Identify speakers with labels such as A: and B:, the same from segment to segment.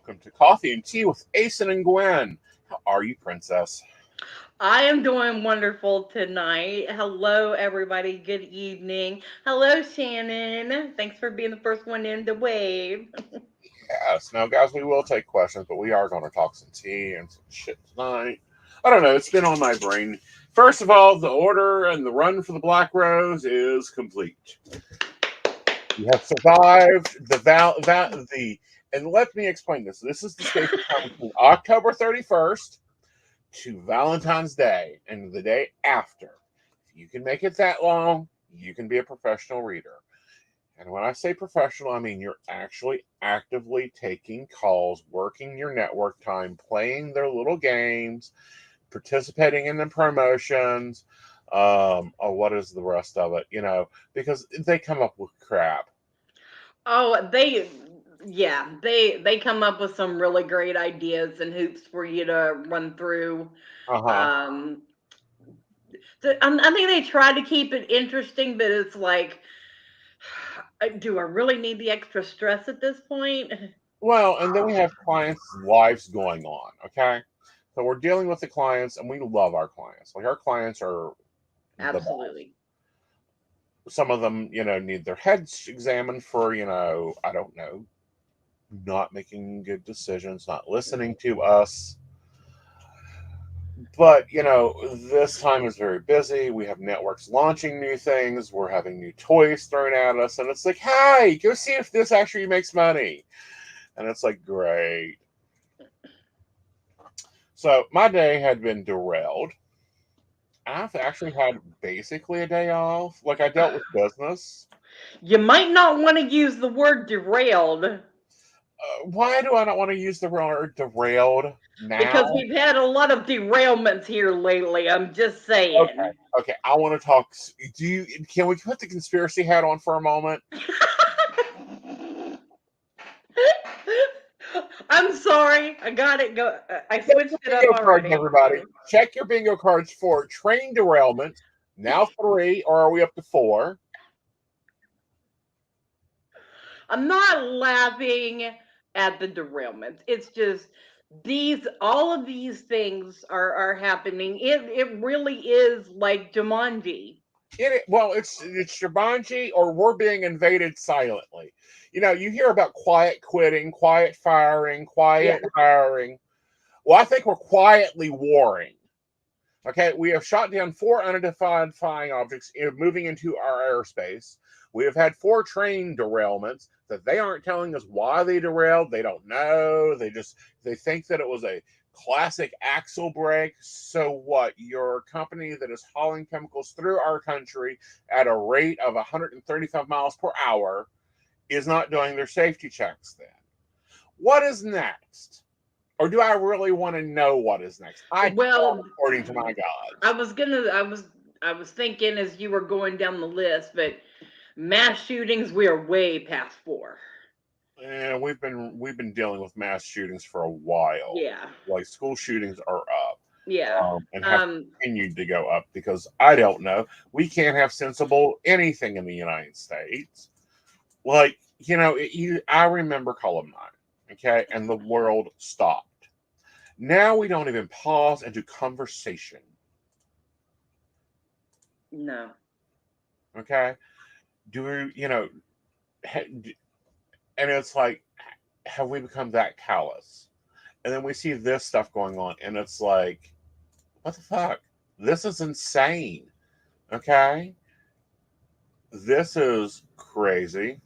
A: welcome to Coffee and Tea with Aeson and Gwen. How are you, Princess?
B: I am doing wonderful tonight. Hello, everybody. Good evening. Hello, Shannon. Thanks for being the first one in the wave.
A: Yes. Now, guys, we will take questions, but we are going to talk some tea and some shit tonight. I don't know. It's been on my brain. First of all, the order and the run for the Black Rose is complete. You have survived and let me explain this. This is the space of time between October 31st to Valentine's Day and the day after. If you can make it that long, you can be a professional reader. And when I say professional, I mean you're actually actively taking calls, working your network time, playing their little games, participating in the promotions. Or what is the rest of it? Because they come up with crap.
B: Oh, yeah, they come up with some really great ideas and hoops for you to run through.
A: Uh huh.
B: Um, I think they try to keep it interesting, but it's like, do I really need the extra stress at this point?
A: Well, and then we have clients' lives going on. Okay, so we're dealing with the clients, and we love our clients. Like our clients are the best.
B: Absolutely.
A: Some of them, need their heads examined for, I don't know, not making good decisions, not listening to us. But, this time is very busy. We have networks launching new things. We're having new toys thrown at us. And it's like, hey, go see if this actually makes money. And it's like, great. So my day had been derailed. I've actually had basically a day off. Like I dealt with business.
B: You might not want to use the word derailed
A: Why do I not want to use the word derailed
B: because
A: now?
B: we've had a lot of derailments here lately. I'm just
A: Okay,
B: saying.
A: okay. I want to talk. Do you? Can we put the conspiracy hat on for a moment?
B: I'm sorry. I got it. Go. I
A: Check your
B: switched it up
A: bingo cards,
B: already.
A: everybody. Check your bingo cards for train derailment. Now three, or are we up to four?
B: I'm not laughing at the derailments. It's just all of these things are happening. It really is like Jumanji.
A: Well, it's Jumanji, or we're being invaded silently. You hear about quiet quitting, quiet firing,
B: Yeah.
A: quiet hiring. Well, I think we're quietly warring. Okay, we have shot down four unidentified flying objects moving into our airspace. We have had four train derailments that they aren't telling us why they derailed. They don't know. They think that it was a classic axle break. So what? Your company that is hauling chemicals through our country at a rate of 135 miles per hour is not doing their safety checks then. What is next? Or do I really want to know what is next? I don't,
B: Well,
A: according to my gods.
B: I was gonna. I was thinking as you were going down the list, but mass shootings, we are way past four.
A: And we've been dealing with mass shootings for a while.
B: Yeah.
A: Like school shootings are up,
B: Yeah.
A: and have continued to go up because I don't know. We can't have sensible anything in the United States. Like I remember Columbine, okay, and the world stopped. Now we don't even pause and do conversation,
B: No.
A: okay? Do we, and it's like, have we become that callous? And then we see this stuff going on, and it's like, what the fuck? This is insane. Okay? This is crazy.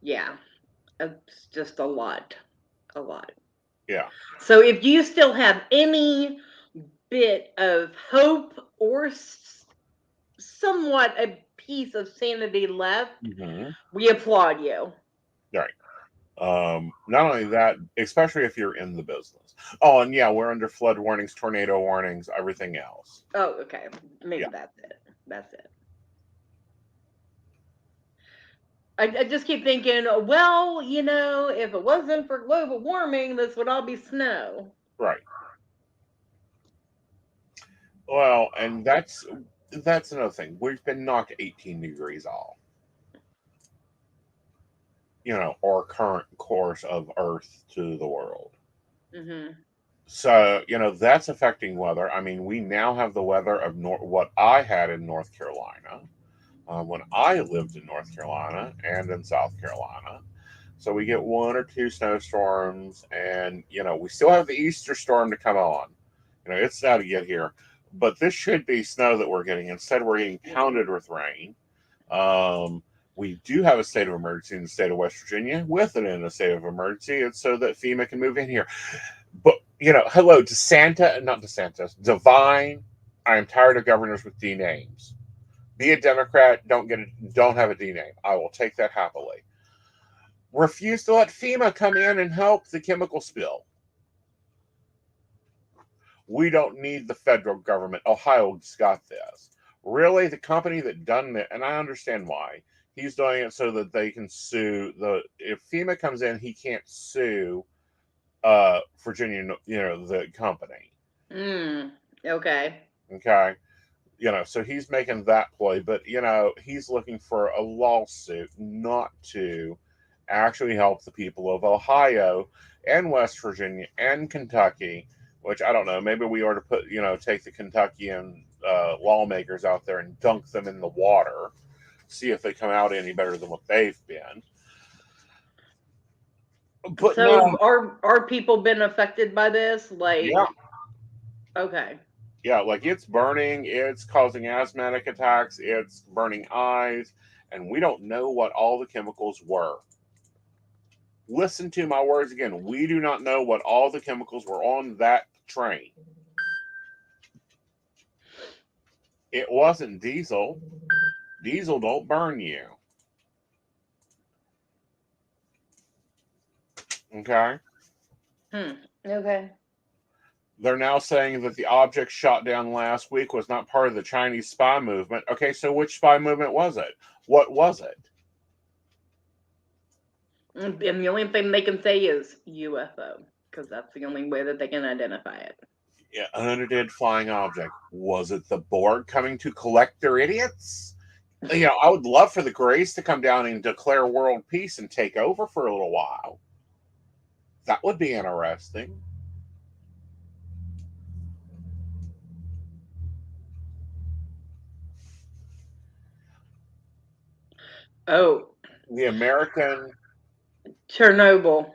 B: Yeah. It's just a lot. A lot.
A: Yeah.
B: So if you still have any bit of hope or somewhat a piece of sanity left,
A: Hmm.
B: we applaud you.
A: Right. Not only that, especially if you're in the business. Oh, and yeah, we're under flood warnings, tornado warnings, everything else.
B: Oh, okay. Maybe
A: Yeah.
B: that's it. That's it. I just keep thinking, well, if it wasn't for global warming, this would all be snow.
A: Right. Well, and that's another thing. We've been knocked 18 degrees off. our current course of Earth to the world.
B: Mm-hmm.
A: So, that's affecting weather. I mean, we now have the weather of what I had in North Carolina when I lived in North Carolina and in South Carolina. So we get one or two snowstorms, and we still have the Easter storm to come on. It's now to get here, but this should be snow that we're getting. Instead, we're getting pounded with rain. Um, we do have a state of emergency in the state of West Virginia. With it in a state of emergency, it's so that FEMA can move in here. But hello, DeSanta, not DeSantis, Divine. I am tired of governors with D names. Be a Democrat, don't have a D name. I will take that happily. Refuse to let FEMA come in and help the chemical spill. We don't need the federal government. Ohio's got this. Really, the company that done it, and I understand why. He's doing it so that they can sue if FEMA comes in, he can't sue Virginia, the company.
B: Okay.
A: Okay. So he's making that play, but he's looking for a lawsuit not to actually help the people of Ohio and West Virginia and Kentucky, which I don't know, maybe we ought to put, take the Kentuckian lawmakers out there and dunk them in the water, see if they come out any better than what they've been. But
B: So
A: no,
B: are people been affected by this? Like,
A: yeah,
B: okay.
A: yeah, like it's burning, it's causing asthmatic attacks, it's burning eyes, and we don't know what all the chemicals were. Listen to my words again. We do not know what all the chemicals were on that train. It wasn't diesel. Diesel don't burn you. Okay?
B: Okay.
A: They're now saying that the object shot down last week was not part of the Chinese spy movement. Okay, so which spy movement was it? What was it?
B: And the only thing they can say is UFO, because that's the only way that they can identify it.
A: Yeah, an unidentified flying object. Was it the Borg coming to collect their idiots? I would love for the Greys to come down and declare world peace and take over for a little while. That would be interesting.
B: Oh,
A: The American,
B: Chernobyl.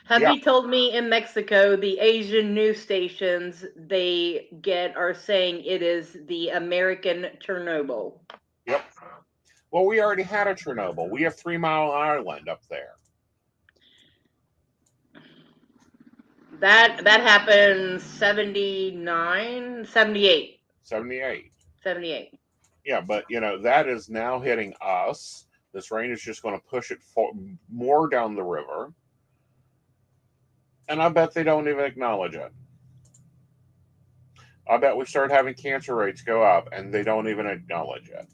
B: Have
A: yeah,
B: you told me in Mexico the Asian news stations they get are saying it is the American Chernobyl?
A: yep. Well, we already had a Chernobyl. We have 3 Mile Island up there.
B: That happened 79, 78.
A: 78.
B: 78.
A: Yeah, but that is now hitting us. This rain is just going to push it more down the river. And I bet they don't even acknowledge it. I bet we start having cancer rates go up and they don't even acknowledge it.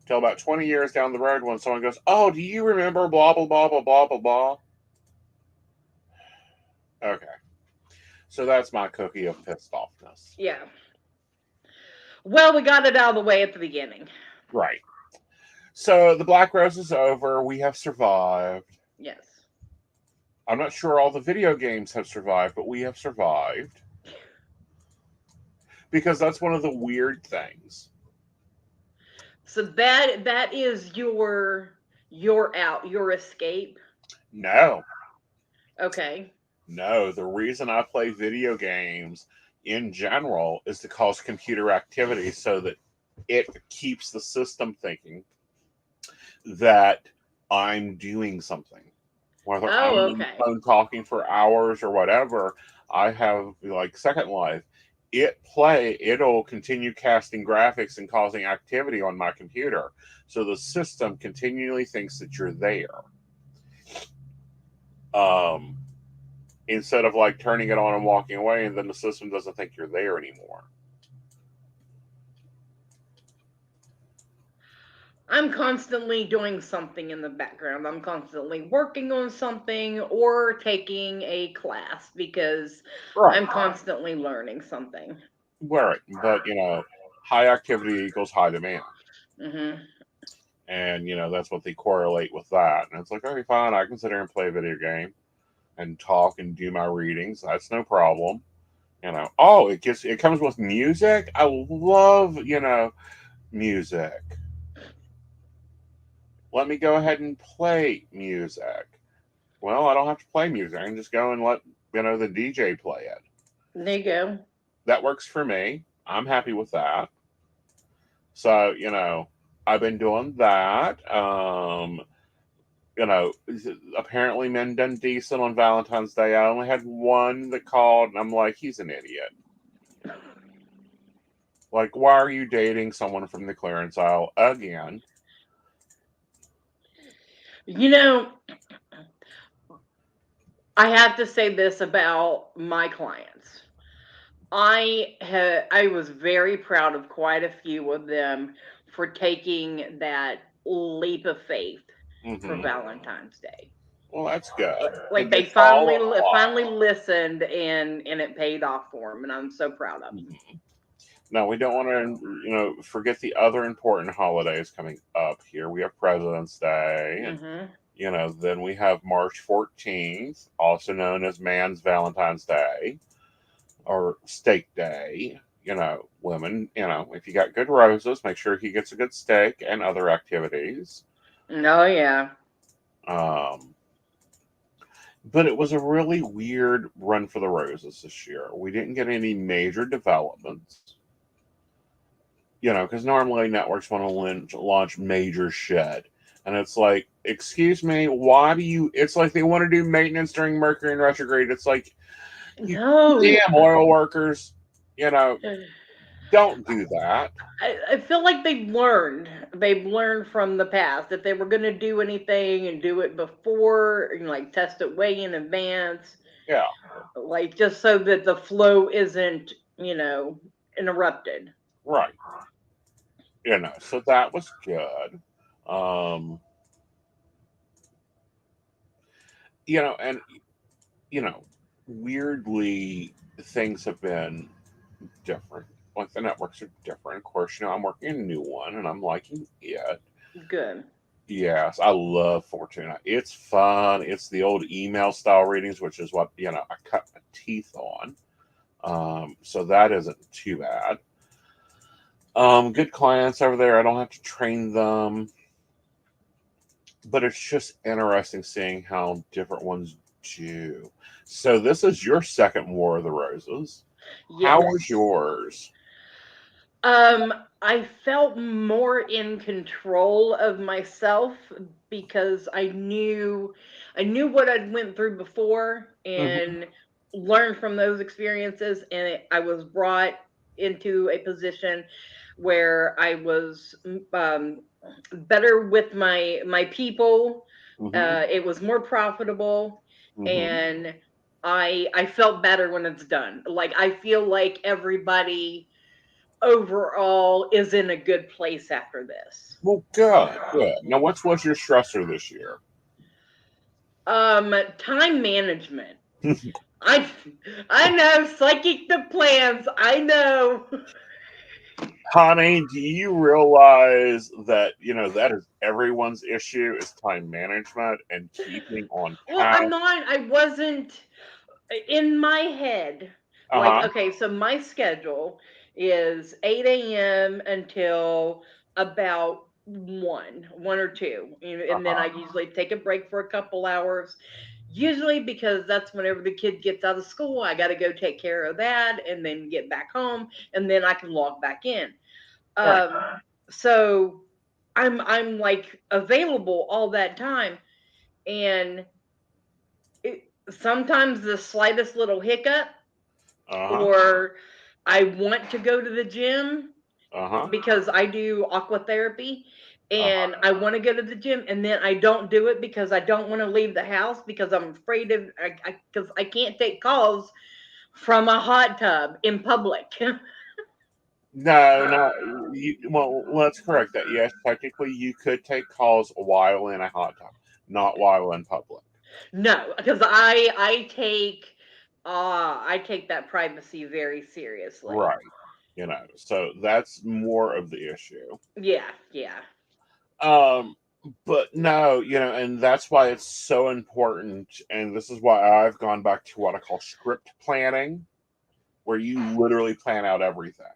A: Till about 20 years down the road when someone goes, "Oh, do you remember blah, blah, blah, blah, blah, blah, blah?" Okay. So that's my cookie of pissed offness.
B: Yeah. Well, we got it out of the way at the beginning.
A: Right. So the Black Rose is over. We have survived.
B: Yes.
A: I'm not sure all the video games have survived, but we have survived. Because that's one of the weird things.
B: So that is your out, your escape.
A: No.
B: Okay.
A: No, the reason I play video games in general is to cause computer activity so that it keeps the system thinking that I'm doing something. Whether I'm
B: Oh,
A: on the
B: okay.
A: phone talking for hours or whatever, I have like Second Life. It'll continue casting graphics and causing activity on my computer. So the system continually thinks that you're there. Um, Instead of like turning it on and walking away, and then the system doesn't think you're there anymore.
B: I'm constantly doing something in the background. I'm constantly working on something or taking a class because
A: Right.
B: I'm constantly learning something.
A: Right. But high activity equals high demand.
B: Hmm.
A: And that's what they correlate with that. And it's like, okay, fine, I can sit here and play a video game and talk and do my readings. That's no problem. Oh, it comes with music. I love music. Let me go ahead and play music. Well, I don't have to play music. I can just go and let the DJ play it.
B: There you go.
A: That works for me. I'm happy with that. So I've been doing that. Apparently men done decent on Valentine's Day. I only had one that called, and I'm like, he's an idiot. Like, why are you dating someone from the clearance aisle again?
B: You know, I have to say this about my clients. I was very proud of quite a few of them for taking that leap of faith for
A: Hmm.
B: Valentine's Day.
A: Well, that's good.
B: Like
A: They
B: they
A: follow
B: finally
A: along.
B: listened, and it paid off for them, and I'm so proud of them.
A: Mhm. Now, we don't want to, forget the other important holidays coming up here. We have President's Day, and
B: Hmm.
A: then we have March 14th, also known as Man's Valentine's Day or Steak Day. Women, if you got good roses, make sure he gets a good steak and other activities.
B: Oh yeah.
A: Um, but it was a really weird run for the roses this year. We didn't get any major developments. Because normally networks want to launch major shit. And it's like, excuse me, why do you? It's like they want to do maintenance during Mercury and retrograde. It's like, you
B: No.
A: damn oil workers, you know, don't do that.
B: I feel like they've learned. They've learned from the past. If they were going to do anything and do it before, like test it way in advance,
A: Yeah,
B: like just so that the flow isn't, interrupted.
A: right. So that was good. Um, and you know, weirdly, things have been different. Like the networks are different. Of course, I'm working a new one and I'm liking it.
B: Good.
A: Yes, I love Fortuna. It's fun. It's the old email style readings, which is what I cut my teeth on. So that isn't too bad. Good clients over there. I don't have to train them, but it's just interesting seeing how different ones do. So this is your second War of the Roses. How was
B: Yes.
A: yours?
B: Um, I felt more in control of myself because I knew what I'd went through before
A: Hmm.
B: and learned from those experiences, and I was brought into a position where I was better with my people.
A: Hmm.
B: It was more profitable,
A: Hmm.
B: and I felt better when it's done. Like I feel like everybody overall is in a good place after this.
A: Well, good, good. Now, what's your stressor this year?
B: Time management. I I know psychic the plans. I know.
A: Honey, do you realize that that is everyone's issue is time management and keeping on
B: Well,
A: task?
B: I wasn't in my head.
A: Uh
B: Like,
A: huh.
B: okay, so my schedule is 8 a.m. until about 1 or 2.
A: Uh
B: And then I
A: huh.
B: usually take a break for a couple hours. Usually because that's whenever the kid gets out of school, I got to go take care of that and then get back home and then I can log back in.
A: Right.
B: So I'm like available all that time, and sometimes the slightest little hiccup,
A: Uh huh.
B: or I want to go to the gym
A: Uh huh.
B: because I do aqua therapy
A: Uh
B: and
A: huh.
B: I want to go to the gym and then I don't do it because I don't want to leave the house because I'm afraid of because I can't take calls from a hot tub in public.
A: No, no. Well, let's correct that. Yes, technically, you could take calls while in a hot tub, not while in public.
B: No, because I take that privacy very seriously.
A: Right. So that's more of the issue.
B: Yeah, yeah.
A: Um, but no, and that's why it's so important. And this is why I've gone back to what I call script planning, where you literally plan out everything.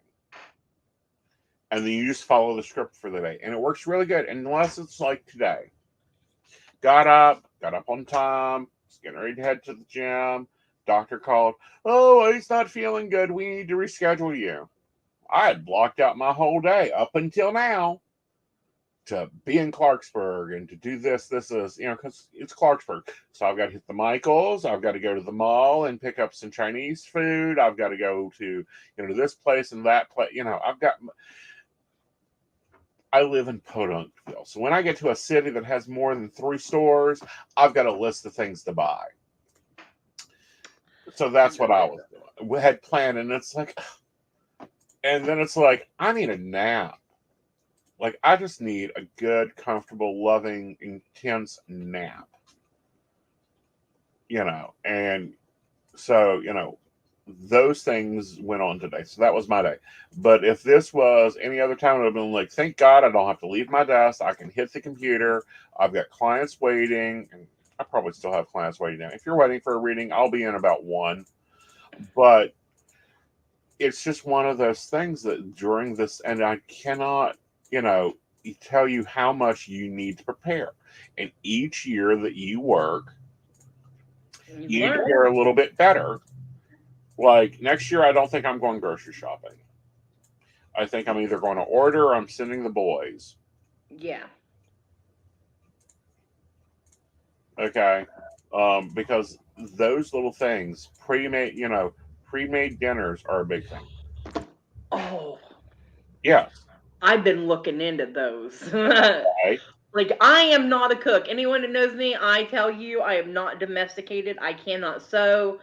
A: And then you just follow the script for the day. And it works really good. Unless it's like today. Got up on time, was getting ready to head to the gym. Doctor called. Oh, he's not feeling good. We need to reschedule you. I had blocked out my whole day up until now to be in Clarksburg and to do this is, because it's Clarksburg. So I've got to hit the Michaels. I've got to go to the mall and pick up some Chinese food. I've got to go to, to this place and that place. I live in Podunkville. So when I get to a city that has more than 3 stores, I've got a list of things to buy. So that's what I was doing. We had planned, and it's like, and then it's like, I need a nap. Like, I just need a good, comfortable, loving, intense nap. And so, those things went on today. So that was my day. But if this was any other time, it would have been like, thank God I don't have to leave my desk. I can hit the computer. I've got clients waiting. And I probably still have clients waiting now. If you're waiting for a reading, I'll be in about 1. But it's just one of those things that during this, and I cannot, tell you how much you need to prepare. And each year that you work, you need to prepare a little bit better. Like next year, I don't think I'm going grocery shopping. I think I'm either going to order or I'm sending the boys.
B: Yeah.
A: Okay. Because those little things, pre-made dinners are a big thing.
B: Oh.
A: Yes.
B: I've been looking into those.
A: Right.
B: Like, I am not a cook. Anyone that knows me, I tell you, I am not domesticated. I cannot sew.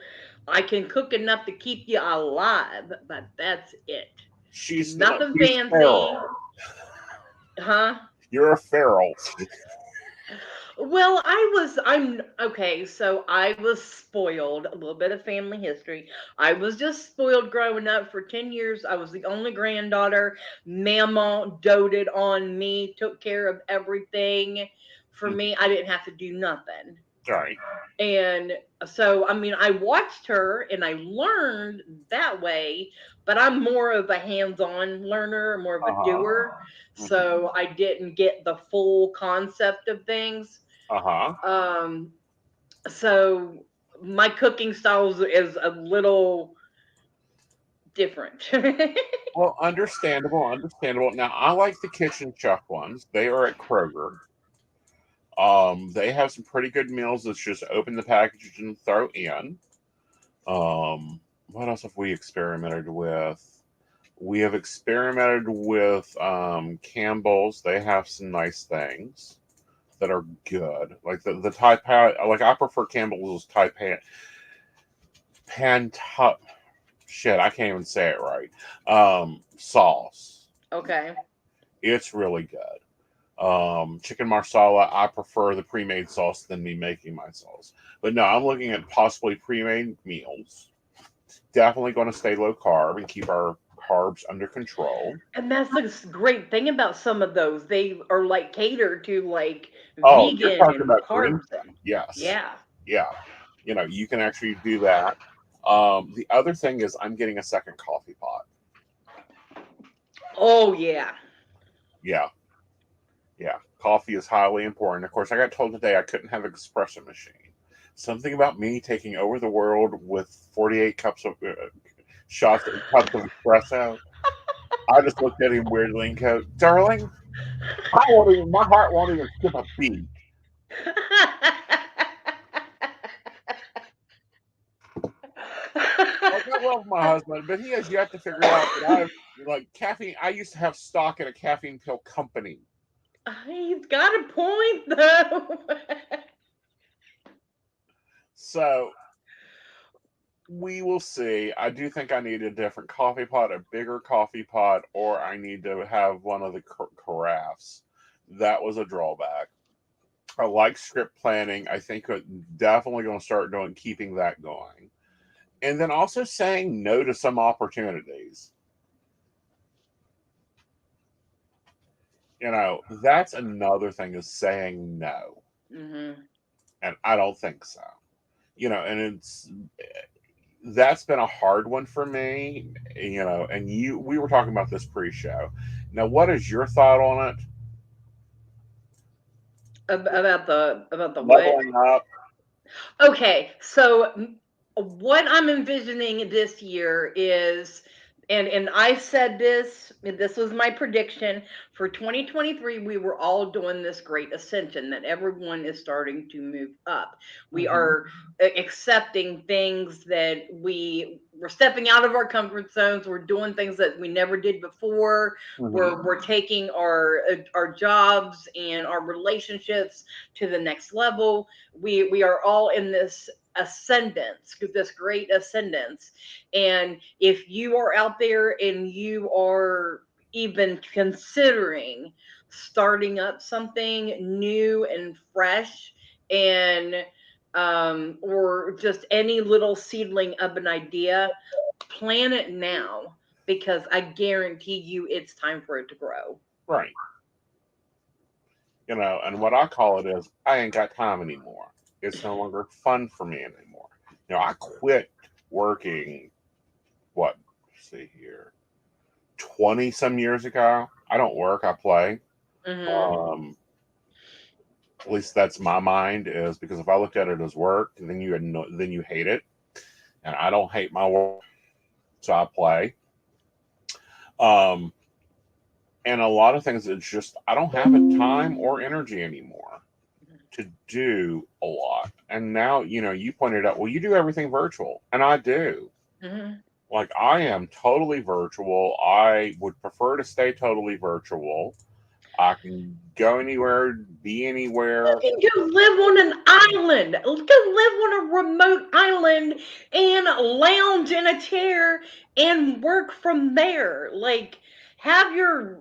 B: I can cook enough to keep you alive, but that's it.
A: She's
B: Nothing
A: she's
B: fancy.
A: feral.
B: Huh?
A: You're a feral.
B: Well, I'm okay, so I was spoiled. A little bit of family history. I was just spoiled growing up for 10 years. I was the only granddaughter. Mama doted on me, took care of everything for me. I didn't have to do nothing.
A: Right.
B: And so, I mean, I watched her and I learned that way, but I'm more of a hands on learner, more of a
A: Uh-huh.
B: doer.
A: Mm-hmm.
B: So I didn't get the full concept of things.
A: Uh-huh.
B: Um, so my cooking styles is a little different.
A: Well, understandable. Now, I like the kitchen chef ones. They are at Kroger. They have some pretty good meals. That's just open the package and throw in. What else have we experimented with? We have experimented with Campbell's. They have some nice things that are good. Like the Thai pan. Like I prefer Campbell's Thai pan shit. I can't even say it right. Sauce.
B: Okay.
A: It's really good. Chicken marsala, I prefer the pre-made sauce than me making my sauce. But no, I'm looking at possibly pre-made meals. Definitely going to stay low carb and keep our carbs under control.
B: And that's the great thing about some of those. They are like catered to like
A: Oh, you're
B: vegan
A: talking
B: and
A: about green
B: carbs.
A: stuff. Yes.
B: Yeah.
A: Yeah. You can actually do that. The other thing is I'm getting a second coffee pot.
B: Oh yeah.
A: Yeah. Yeah. Coffee is highly important. Of course, I got told today I couldn't have an espresso machine. Something about me taking over the world with 48 cups of shots of cups of espresso. I just looked at him weirdly and go, "Darling, my heart won't even skip a beat." Like I love my husband, but he has yet to figure out that I like caffeine. I used to have stock in a caffeine pill company.
B: He's got a point though.
A: So we will see. I do think I need a different coffee pot, a bigger coffee pot, or I need to have one of the carafes. That was a drawback. I like script planning. I think I'm definitely going to start doing keeping that going. And then also saying no to some opportunities. That's another thing is saying no.
B: Mm-hmm.
A: And I don't think so. And that's been a hard one for me, and we were talking about this pre-show. Now, what is your thought on it?
B: About the what?
A: Leveling up.
B: Okay, so what I'm envisioning this year is, and I said this was my prediction for 2023. We were all doing this great ascension that everyone is starting to move up. We
A: Hmm.
B: are accepting things that we're stepping out of our comfort zones. We're doing things that we never did before.
A: Hmm.
B: We're taking our jobs and our relationships to the next level. We are all in this ascendance, this great ascendance. And if you are out there and you are even considering starting up something new and fresh, and or just any little seedling of an idea, plan it now, because I guarantee you it's time for it to grow.
A: Right. And what I call it is I ain't got time anymore. It's no longer fun for me anymore. I quit working, what, let's see here, 20 some years ago. I don't work, I play.
B: Hmm.
A: Um, at least that's my mind, is because if I looked at it as work, then you hate it. And I don't hate my work, so I play. Um, and a lot of things, it's just I don't have the time or energy anymore to do a lot. And now, you pointed out, well, you do everything virtual, and I do.
B: Hmm.
A: Like, I am totally virtual. I would prefer to stay totally virtual. I can go anywhere, be anywhere.
B: You can go live on an island. Go live on a remote island and lounge in a chair and work from there. Like, have your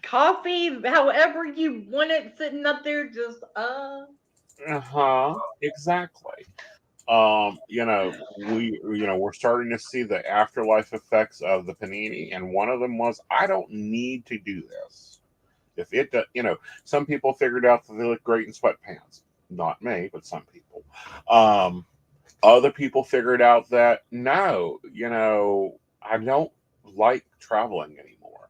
B: coffee however you want it sitting up there, just
A: Uh-huh, exactly. We're starting to see the afterlife effects of the panini, and one of them was, I don't need to do this. If it does, some people figured out that they look great in sweatpants. Not me, but some people. Um, Other people figured out that no, I don't like traveling anymore.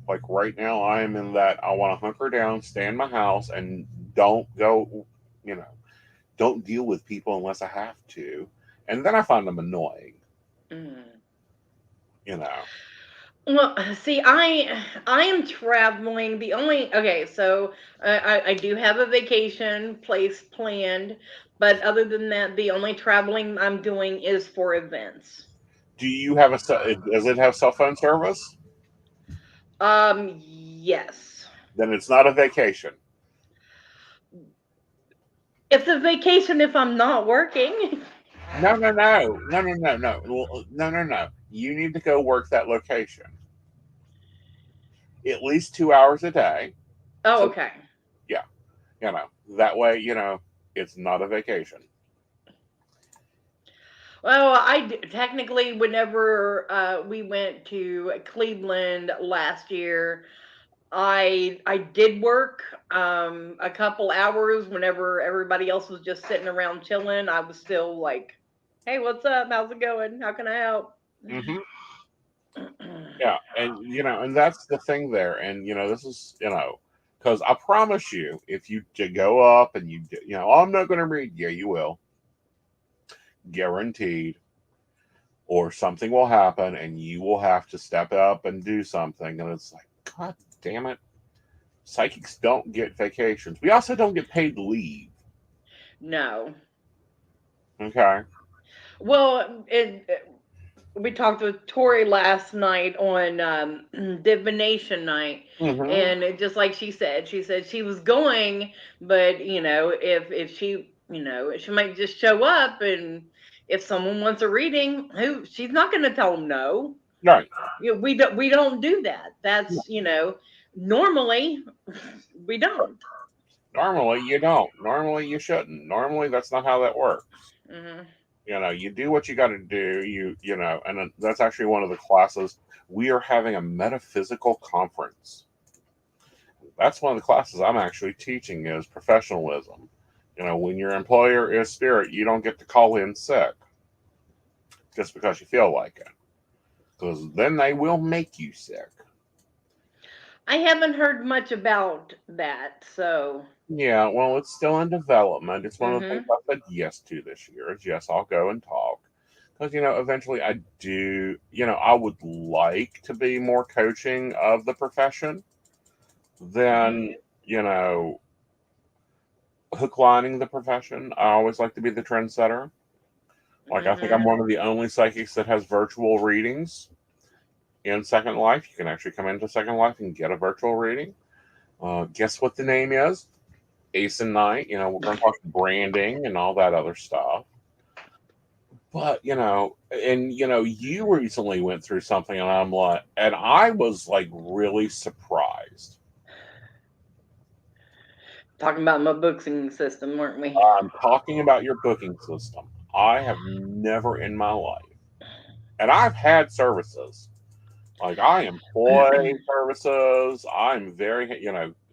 A: Like right now, I am in that I want to hunker down, stay in my house, and don't go, you know, don't deal with people unless I have to. And then I find them annoying,
B: mm.
A: you know.
B: Well, see, I am traveling. The only okay, so I do have a vacation place planned, but other than that, the only traveling I'm doing is for events.
A: Do you have does it have cell phone service?
B: Yes.
A: Then it's not a vacation.
B: It's a vacation if I'm not working.
A: No, no, no, no, no, no, no, no, no, no. You need to go work that location at least 2 hours a day.
B: Oh,
A: So
B: okay.
A: yeah, that way, it's not a vacation.
B: Well, technically, whenever we went to Cleveland last year, I did work a couple hours whenever everybody else was just sitting around chilling. I was still like, "Hey, what's up? How's it going? How can I help?"
A: Hmm. Yeah, and and that's the thing there, and this is because I promise you, if you go up and "Oh, I'm not going to read," yeah, you will, guaranteed, or something will happen, and you will have to step up and do something, and it's like, God damn it, psychics don't get vacations. We also don't get paid leave.
B: No.
A: Okay.
B: Well, we talked with Tori last night on divination night,
A: Hmm.
B: and just like she said she was going, but if she she might just show up, and if someone wants a reading, who she's not going to tell them no.
A: Right.
B: We don't do that.
A: No.
B: That's normally we don't.
A: Normally you don't. Normally you shouldn't. Normally that's not how that works.
B: Hmm.
A: You do what you got to do. And that's actually one of the classes. We are having a metaphysical conference that's one of the classes I'm actually teaching is professionalism. When your employer is spirit, you don't get to call in sick just because you feel like it, because then they will make you sick.
B: I haven't heard much about that, so.
A: Yeah, well, it's still in development. It's one of the things
B: Mm-hmm.
A: I said yes to this year. Is yes, I'll go and talk. Because, eventually I do, I would like to be more coaching of the profession than, hook lining the profession. I always like to be the trendsetter. Like, I think I'm
B: Mm-hmm.
A: one of the only psychics that has virtual readings in Second Life. You can actually come into Second Life and get a virtual reading. Guess what the name is? Aeson Knight. We're going to talk branding and all that other stuff. But you recently went through something, and I was like really surprised.
B: Talking about my booking system, weren't we?
A: I'm talking about your booking system. I have never in my life, and I've had services. Like, I employ services. I'm very,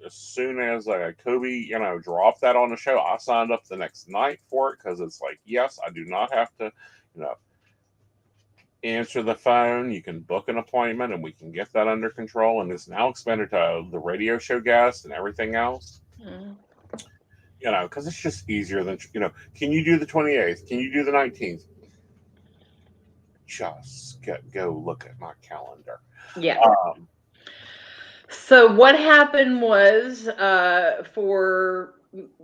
A: as soon as Kobe, dropped that on the show, I signed up the next night for it because it's like, yes, I do not have to, you know, answer the phone. You can book an appointment and we can get that under control. And it's now expanded to the radio show guest and everything else.
B: Mm.
A: Because it's just easier than, can you do the 28th? Can you do the 19th? Just go look at my calendar.
B: Yeah.
A: Um,
B: So what happened was, for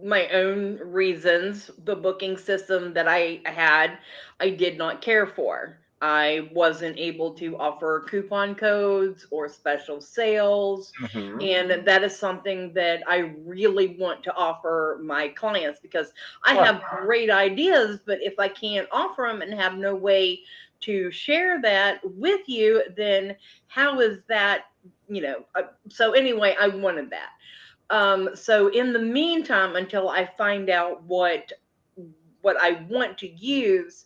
B: my own reasons, the booking system that I had, I did not care for. I wasn't able to offer coupon codes or special sales.
A: mhm.
B: And that is something that I really want to offer my clients because I
A: Right.
B: have great ideas, but if I can't offer them and have no way to share that with you, then how is that, so anyway, I wanted that. So in the meantime, until I find out what I want to use,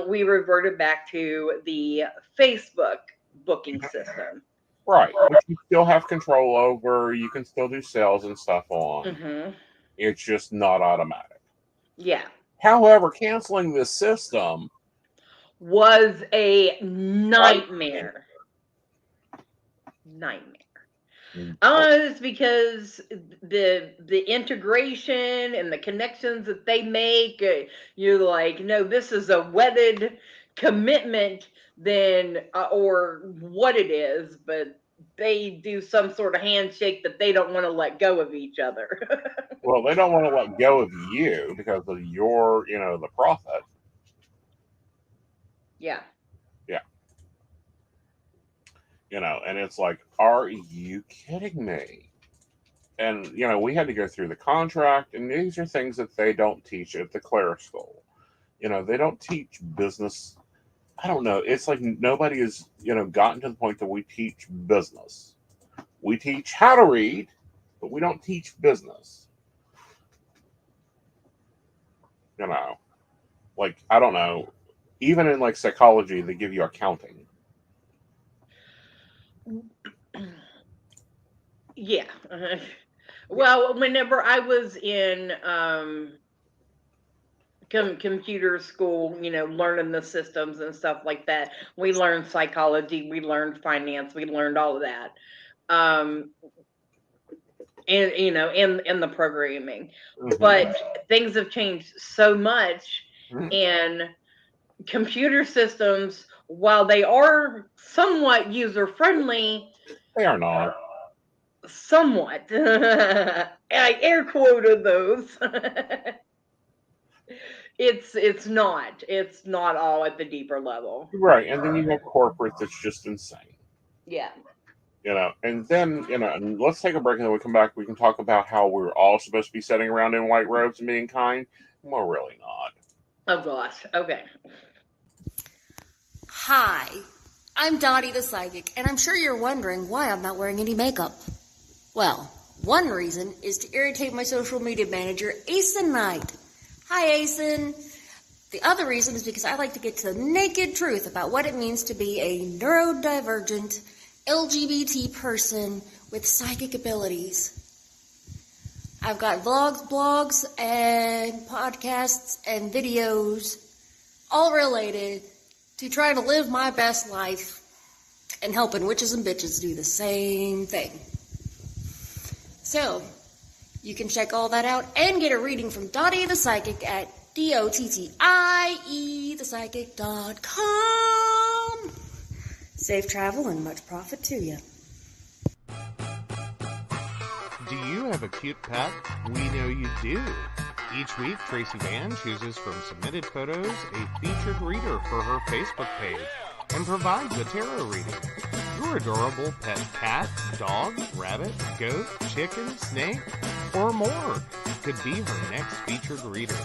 B: we reverted back to the Facebook booking system.
A: Right, which you still have control over. You can still do sales and stuff on.
B: Hmm.
A: It's just not automatic.
B: Yeah,
A: However, canceling this system,
B: was a nightmare. Nightmare. It's because the integration and the connections that they make, you're like, no, this is a wedded commitment, then or what it is, but they do some sort of handshake that they don't want to let go of each other.
A: well, they don't want to let go of you because of your, the profit.
B: Yeah.
A: Yeah. And it's like, are you kidding me? And, we had to go through the contract, and these are things that they don't teach at the Claire School. They don't teach business. I don't know. It's like nobody has, gotten to the point that we teach business. We teach how to read, but we don't teach business. Like, I don't know. Even in like psychology, they give you accounting.
B: Yeah. Well, whenever I was in computer school, learning the systems and stuff like that, we learned psychology, we learned finance, we learned all of that. Um, and in the programming. But things have changed so much,
A: Mhm.
B: and computer systems, while they are somewhat user friendly,
A: They are not.
B: somewhat, I air quoted those. It's not all at the deeper level.
A: Right. And then you have corporate that's just insane.
B: Yeah.
A: And then, and let's take a break and then we come back. We can talk about how we're all supposed to be sitting around in white robes and being kind. We're really not.
B: Oh gosh. Okay.
C: Hi, I'm Dottie the Psychic, and I'm sure you're wondering why I'm not wearing any makeup. Well, one reason is to irritate my social media manager, Aeson Knight. Hi, Aeson. The other reason is because I like to get to the naked truth about what it means to be a neurodivergent LGBT person with psychic abilities. I've got vlogs, blogs, and podcasts and videos all related to trying to live my best life and helping witches and bitches do the same thing. So, you can check all that out and get a reading from Dottie the Psychic at DOTTIEthepsychic.com. Safe travel and much profit to you.
D: Do you have a cute pet? We know you do. Each week, Tracy Vann chooses from submitted photos a featured reader for her Facebook page and provides a tarot reading. Your adorable pet cat, dog, rabbit, goat, chicken, snake, or more could be her next featured reader.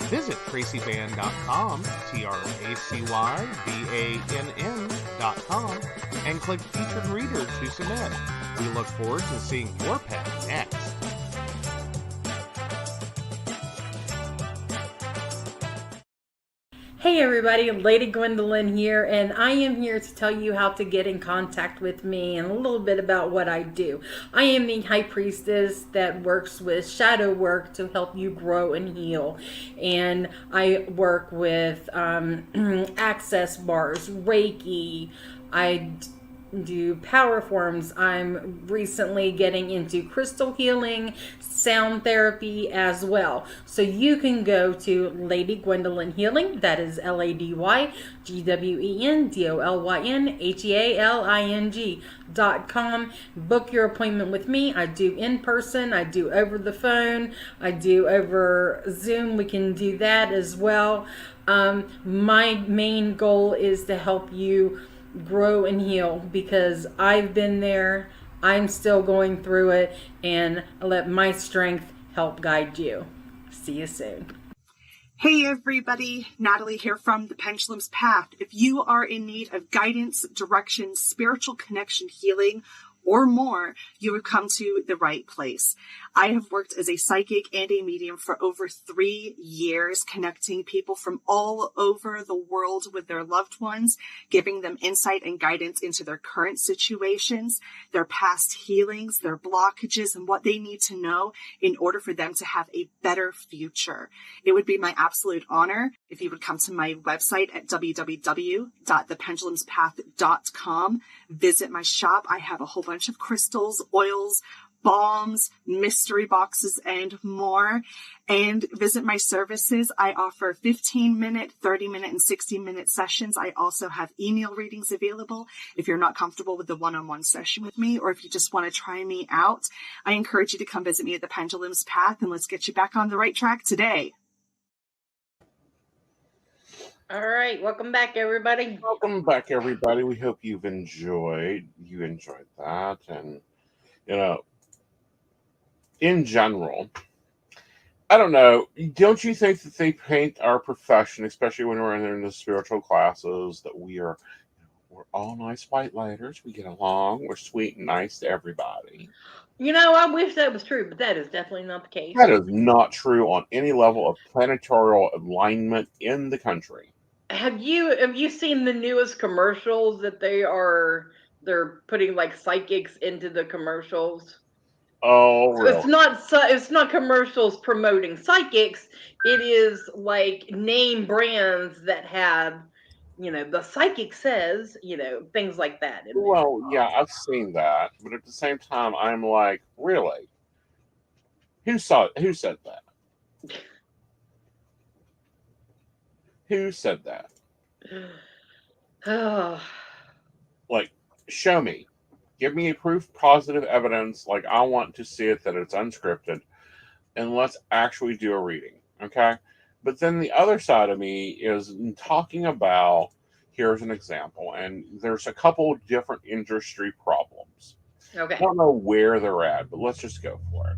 D: Visit TracyVann.com, TracyVann.com, and click Featured Reader to submit. We look forward to seeing your pet next.
B: Hey everybody, Lady Gwendolyn here, and I am here to tell you how to get in contact with me and a little bit about what I do. I am the High Priestess that works with shadow work to help you grow and heal. And I work with access bars, Reiki, I do power forms. I'm recently getting into crystal healing, sound therapy as well. So you can go to Lady Gwendolyn Healing, that is LadyGwendolynHealing.com. Book your appointment with me. I do in person, I do over the phone, I do over Zoom. We can do that as well. My main goal is to help you grow and heal, because I've been there, I'm still going through it, and I let my strength help guide you. See you soon.
E: Hey everybody, Natalie here from The Pendulum's Path. If you are in need of guidance, direction, spiritual connection, healing, or more, you have come to the right place. I have worked as a psychic and a medium for over 3 years, connecting people from all over the world with their loved ones, giving them insight and guidance into their current situations, their past healings, their blockages, and what they need to know in order for them to have a better future. It would be my absolute honor if you would come to my website at www.thependulumspath.com. Visit my shop. I have a whole bunch of crystals, oils, balms, mystery boxes, and more. And visit my services. I offer 15-minute, 30-minute, and 60-minute sessions. I also have email readings available if you're not comfortable with the one-on-one session with me, or if you just want to try me out. I encourage you to come visit me at the Pendulum's Path, and let's get you back on the right track today.
B: All right, welcome back everybody.
A: Welcome back, everybody. We hope you enjoyed that. And, you know, in general, I don't know, don't you think that they paint our profession, especially when we're in the spiritual classes, that we're all nice white lighters, we get along, we're sweet and nice to everybody?
B: You know, I wish that was true, but that is definitely not the case.
A: That is not true on any level of planetary alignment in the country.
B: Have you seen the newest commercials that they're putting like psychics into the commercials?
A: Oh, really?
B: It's not commercials promoting psychics. It is like name brands that have, the psychic says, things like that.
A: Well, yeah, I've seen that, but at the same time, I'm like, really? Who said that? Who said that? Like, show me. Give me a proof, positive evidence. Like, I want to see it, that it's unscripted. And let's actually do a reading, okay? But then the other side of me is talking about, here's an example, and there's a couple different industry problems.
B: Okay.
A: I don't know where they're at, but let's just go for it.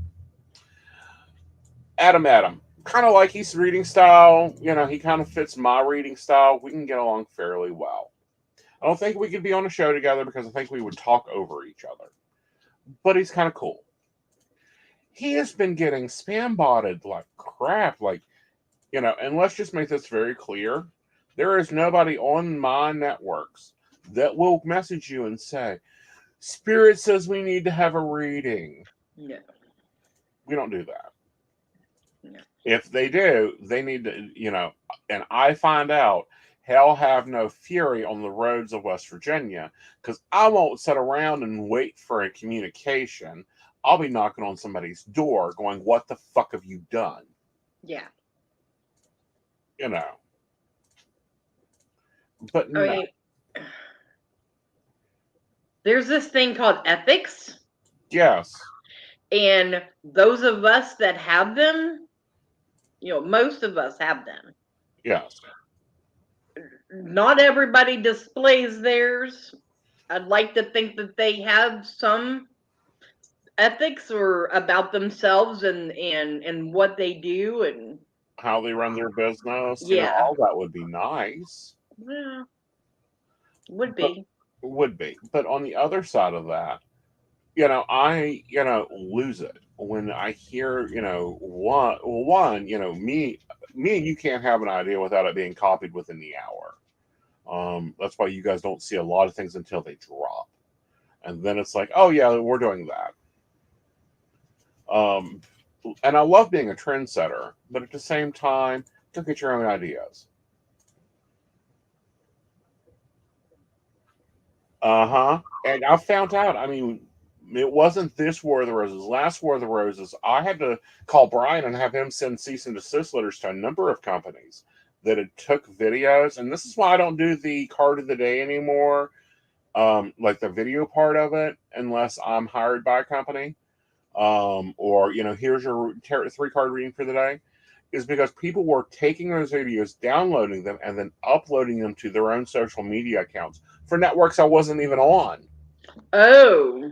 A: Adam. Kind of like his reading style. He kind of fits my reading style. We can get along fairly well. I don't think we could be on a show together because I think we would talk over each other. But he's kind of cool. He has been getting spam botted like crap. And let's just make this very clear. There is nobody on my networks that will message you and say, Spirit says we need to have a reading.
B: No.
A: We don't do that.
B: No.
A: If they do, they need to, and I find out, hell have no fury on the roads of West Virginia, because I won't sit around and wait for a communication. I'll be knocking on somebody's door going, what the fuck have you done?
B: Yeah.
A: But no.
B: Okay. There's this thing called ethics.
A: Yes.
B: And those of us that have them, most of us have them.
A: Yes.
B: Not everybody displays theirs. I'd like to think that they have some ethics or about themselves and what they do and
A: how they run their business.
B: Yeah.
A: All that would be nice.
B: Yeah. Would be.
A: But on the other side of that, I, lose it when I hear, me and you can't have an idea without it being copied within the hour. That's why you guys don't see a lot of things until they drop. And then it's like, oh yeah, we're doing that. And I love being a trendsetter, but at the same time, don't get your own ideas. And I found out, it wasn't this War of the Roses. Last War of the Roses, I had to call Brian and have him send cease and desist letters to a number of companies that had took videos. And this is why I don't do the card of the day anymore, like the video part of it, unless I'm hired by a company. Or, here's your 3-card reading for the day, is because people were taking those videos, downloading them, and then uploading them to their own social media accounts for networks I wasn't even on.
B: Oh.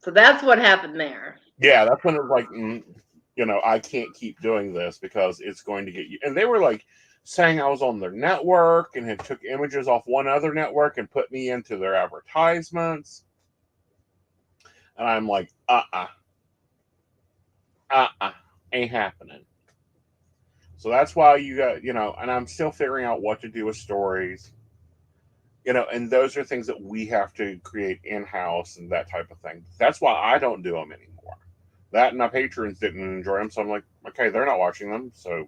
B: So that's what happened there.
A: Yeah, that's when it was like, I can't keep doing this because it's going to get you. And they were like saying I was on their network and had took images off one other network and put me into their advertisements. And I'm like, ain't happening. So that's why you got, and I'm still figuring out what to do with stories, and those are things that we have to create in-house and that type of thing. That's why I don't do them anymore. That and my patrons didn't enjoy them. So I'm like, okay, they're not watching them. So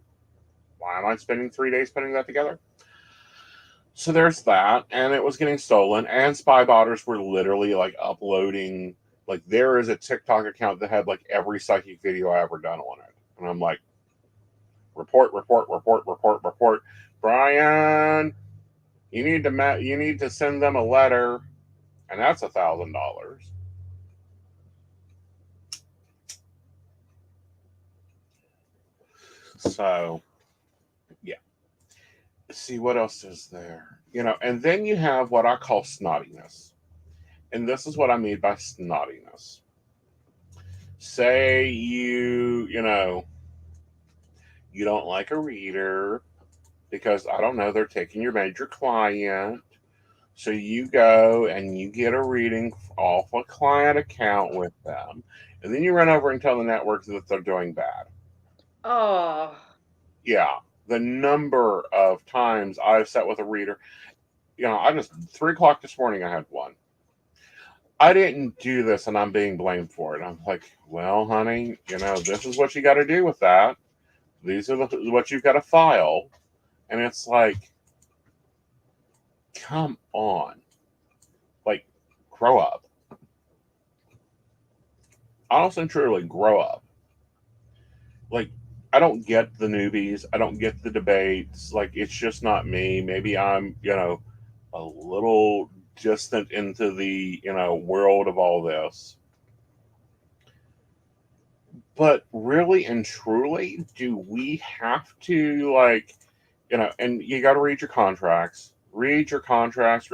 A: why am I spending 3 days putting that together? So there's that. And it was getting stolen. And spy botters were literally like uploading. Like there is a TikTok account that had like every psychic video I ever done on it. And I'm like, report. Brian, you need to send them a letter. And that's $1,000. So, yeah. See, what else is there? And then you have what I call snottiness. And this is what I mean by snottiness. Say you don't like a reader because, I don't know, they're taking your major client. So you go and you get a reading off a client account with them. And then you run over and tell the network that they're doing bad.
B: Oh.
A: Yeah. The number of times I've sat with a reader, I just 3:00 this morning I had one. I didn't do this and I'm being blamed for it. I'm like, well, honey, this is what you got to do with that. These are what you've got to file. And it's like, come on. Like, grow up. Honestly and truly, grow up. Like, I don't get the newbies. I don't get the debates. Like, it's just not me. Maybe I'm, a little distant into the, world of all this. But really and truly, do we have to, like, and you got to read your contracts. Read your contracts.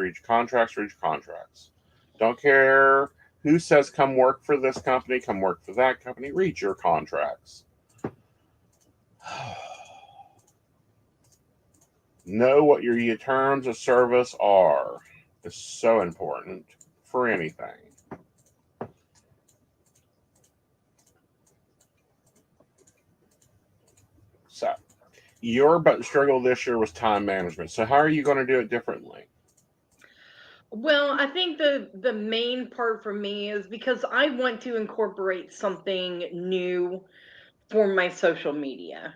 A: Don't care who says come work for this company, come work for that company. Read your contracts. Know what your terms of service are. It's so important for anything. So, your struggle this year was time management. So, how are you going to do it differently?
B: Well, I think the main part for me is because I want to incorporate something new for my social media.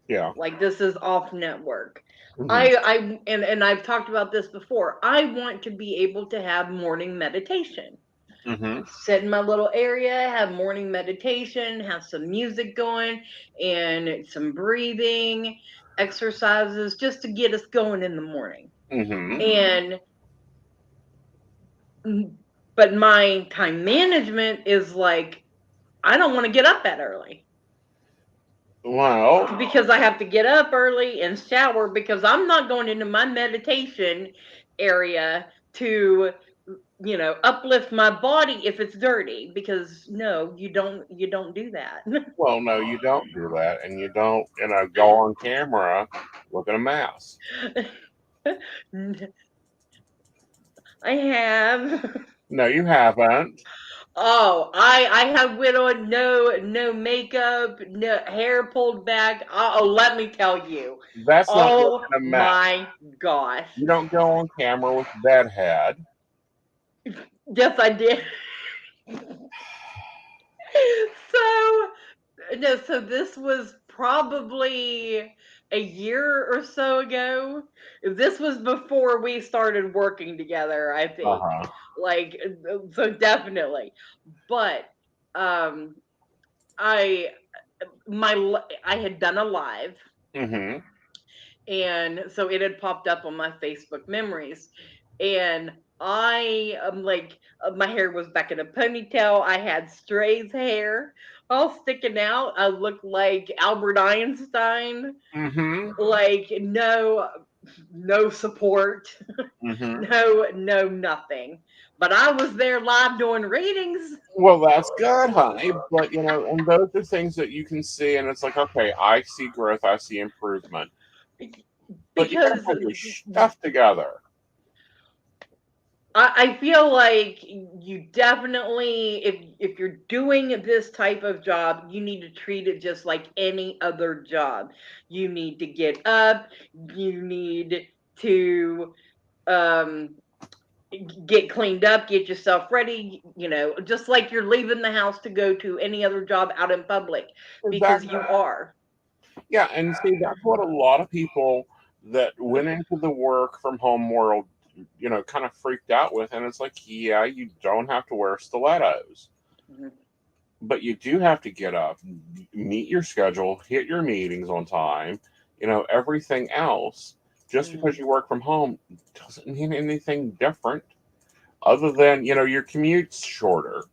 A: Yeah.
B: Like this is off network.
A: Hmm.
B: And I've talked about this before. I want to be able to have morning meditation.
A: Hmm.
B: Sit in my little area, have morning meditation, have some music going and some breathing exercises just to get us going in the morning.
A: Hmm.
B: And but my time management is like I don't want to get up that early
A: Well,
B: because I have to get up early and shower because I'm not going into my meditation area to uplift my body if it's dirty because no, you don't do that.
A: well, no, you don't do that, and you don't, go on camera looking a mess.
B: I have.
A: No, you haven't.
B: Oh, I have went on no makeup, no hair pulled back. Oh, let me tell you.
A: That's not
B: Oh
A: looking a mess.
B: my gosh.
A: You don't go on camera with bedhead.
B: Yes, I did. So no, so this was probably a year or so ago. This was before we started working together, I
A: Uh
B: think.
A: huh.
B: Like so definitely. But um I I had done a live
A: Hmm.
B: and so it had popped up on my Facebook memories and I am like my hair was back in a ponytail. I had Stray's hair all sticking out. I looked like Albert Einstein.
A: Hmm.
B: Like no support.
A: Hmm.
B: No nothing. But I was there live doing readings
A: Well, that's good, honey. But and those are things that you can see, and it's like, okay, I see growth, I see improvement. But you gotta
B: because
A: have your stuff together.
B: I feel like you definitely, if you're doing this type of job, you need to treat it just like any other job. You need to get up, you need to um get cleaned up, get yourself ready, just like you're leaving the house to go to any other job out in public because
A: Exactly.
B: you are.
A: Yeah, and see, that's what a lot of people that went into the work from home world, kind of freaked out with. And it's like, yeah, you don't have to wear stilettos,
B: Mhm.
A: but you do have to get up, meet your schedule, hit your meetings on time. Everything else, just because
B: Mhm.
A: you work from home doesn't mean anything different other than, your commute's shorter.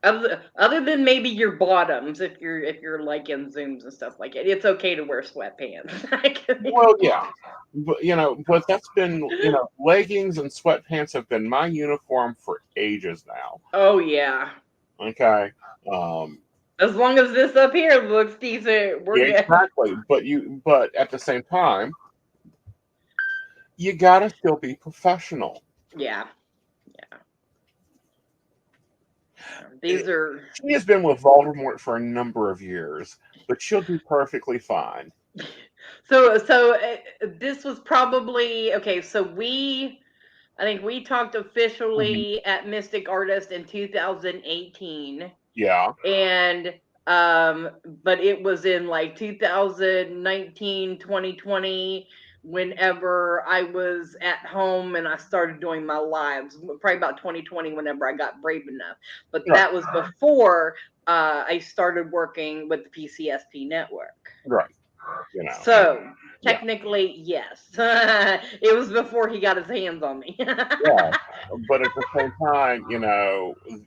B: Other than maybe your bottoms, if you're like in Zooms and stuff like it, it's okay to wear sweatpants.
A: Well, yeah, but that's been, leggings and sweatpants have been my uniform for ages now.
B: Oh yeah.
A: Okay. Um,
B: As long as this up here looks decent, we're
A: yeah,
B: good.
A: exactly. But at the same time, you gotta still be professional.
B: Yeah, yeah. These
A: It-
B: are
A: she has been with Voldemort for a number of years, but she'll do perfectly fine.
B: so this was probably okay. So I think we talked
A: Mhm.
B: officially at Mystic Artist in 2018,
A: Yeah.
B: and but it was in like 2019, 2020 whenever I was at home and I started doing my lives, probably about 2020 whenever I got brave enough, but
A: Right.
B: that was before I started working with the PCSP network.
A: Right. And
B: So
A: yeah,
B: technically yes. It was before he got his hands on me.
A: yeah. But at the same time,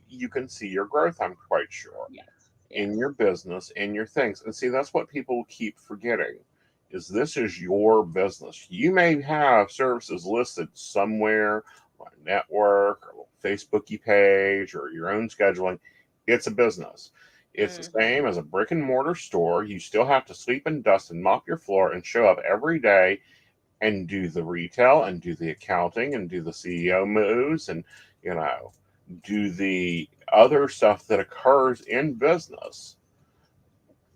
A: you can see your growth, I'm quite sure,
B: Yes,
A: in
B: yes.
A: your business, in your things. And see, that's what people keep forgetting is this is your business. You may have services listed somewhere on a network or a Facebooky page or your own scheduling. It's a business. It's the
B: Hmm.
A: same as a brick and mortar store. You still have to sweep and dust and mop your floor and show up every day and do the retail and do the accounting and do the CEO moves and you know do the other stuff that occurs in business.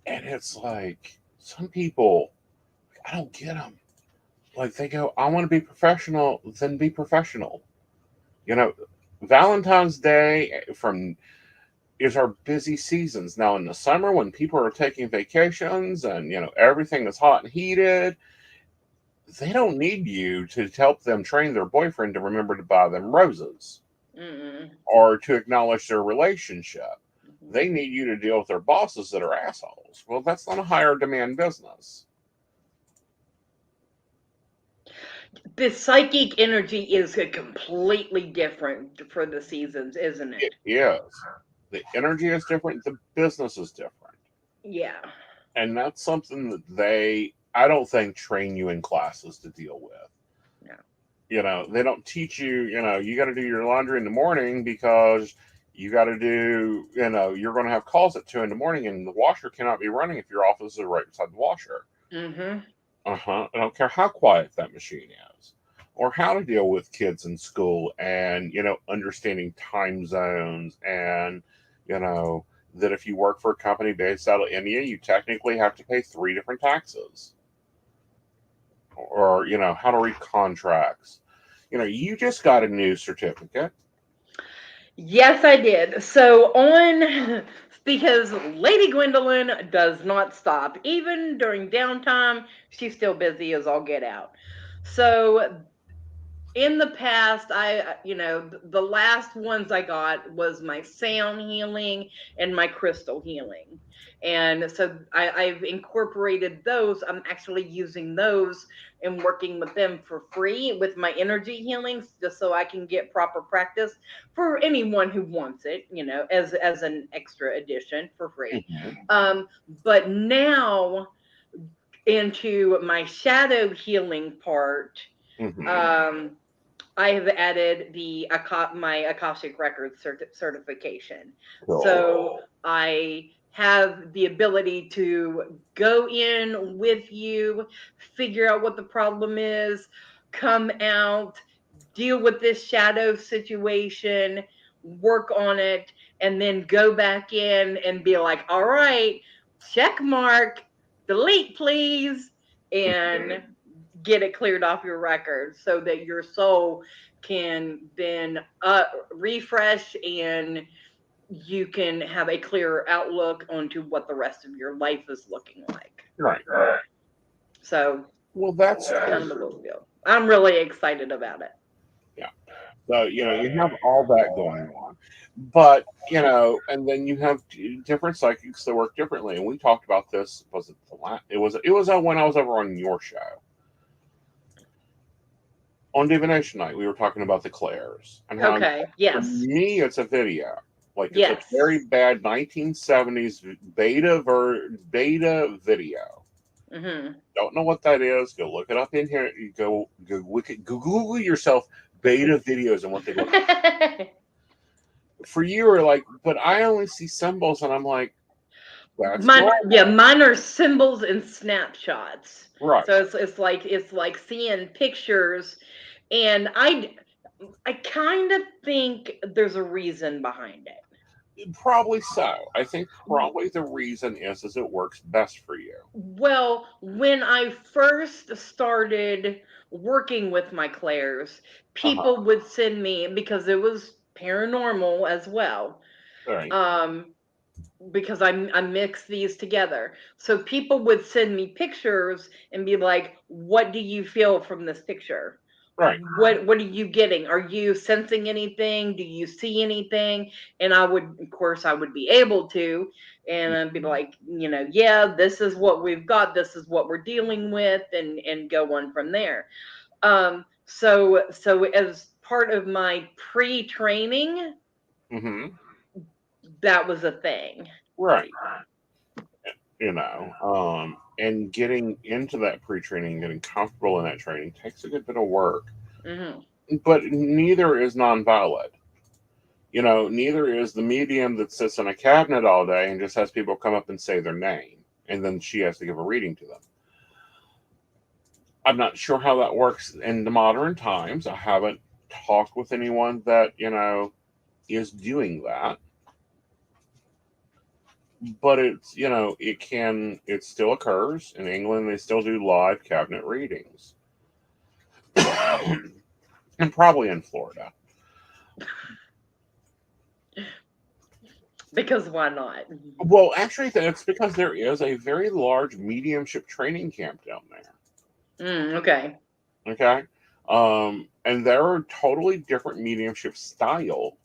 A: And it's like some people, I don't get them. like they go, I want to be professional, then be professional. You know, Valentine's Day from is our busy seasons. Now in the summer when people are taking vacations and everything is hot and heated, they don't need you to help them train their boyfriend to remember to buy them roses
B: Mm-mm.
A: or to acknowledge their relationship.
B: Mhm.
A: They need you to deal with their bosses that are assholes. Well, that's not a higher demand business.
B: The psychic energy is completely different for the seasons, isn't
A: It
B: it?
A: is. The energy is different, the business is different.
B: Yeah.
A: And that's something that I don't think, train you in classes to deal with.
B: No.
A: They don't teach you, you got to do your laundry in the morning because you got to do, you're going to have calls at 2 in the morning and the washer cannot be running if your office is right beside the washer.
B: Mm-hmm.
A: I don't care how quiet that machine is or how to deal with kids in school and, understanding time zones and, you know, that if you work for a company based out of India, you technically have to pay 3 different taxes or, how to read contracts. You just got a new certificate.
B: Yes, I did. So on because Lady Gwendolyn does not stop. Even during downtime, she's still busy as all get out. So in the past, the last ones I got was my sound healing and my crystal healing. And so I've incorporated those. I'm actually using those and working with them for free with my energy healings, just so I can get proper practice for anyone who wants it, as an extra addition for free.
A: Mhm.
B: But now into my shadow healing part,
A: Mhm.
B: um, I have added my Akashic Records certification.
A: Cool.
B: So I have the ability to go in with you, figure out what the problem is, come out, deal with this shadow situation, work on it, and then go back in and be like, all right, check mark, delete, please, and get it cleared off your record so that your soul can then refresh and you can have a clearer outlook onto what the rest of your life is looking like.
A: Right.
B: So
A: Well, that's
B: it's kind
A: cool.
B: of a little deal. I'm really excited about it.
A: Yeah. So, you have all that going on. But, and then you have different psychics that work differently. And we talked about this, was it the last? It was when I was over on your show. On Divination Night, we were talking about the Claires and how,
B: Okay.
A: for
B: Yes.
A: me, it's a video. Like, it's a
B: Yes.
A: very bad 1970s beta video.
B: Hmm.
A: Don't know what that is? Go look it up in here. You Google yourself beta videos and what they look like. For you are like, but I only see symbols, and I'm like, that's
B: Yeah,
A: normal,
B: mine are symbols and snapshots.
A: right?
B: So it's like seeing pictures, and I kind of think there's a reason behind it.
A: Probably so. I think probably the reason is it works best for you.
B: Well, when I first started working with my clairs,
A: Uh huh.
B: people would send me because it was paranormal as well.
A: Right.
B: Um, because I mix these together. So people would send me pictures and be like, "What do you feel from this picture?
A: Right.
B: What are you getting? Are you sensing anything? Do you see anything?" And of course, I would be able to, and I'd be like, yeah, this is what we've got. This is what we're dealing with, and go on from there. So as part of my pre-training,
A: Mm-hmm.
B: that was a thing.
A: Right. And getting into that pre-training, getting comfortable in that training takes a good bit of work.
B: Hmm.
A: But neither is nonviolent. Neither is the medium that sits in a cabinet all day and just has people come up and say their name, and then she has to give a reading to them. I'm not sure how that works in the modern times. I haven't talked with anyone that, is doing that. But it still occurs. In England, they still do live cabinet readings. and probably in Florida.
B: Because why not?
A: Well, actually, it's because there is a very large mediumship training camp down there.
B: Okay.
A: Okay. And there are totally different mediumship style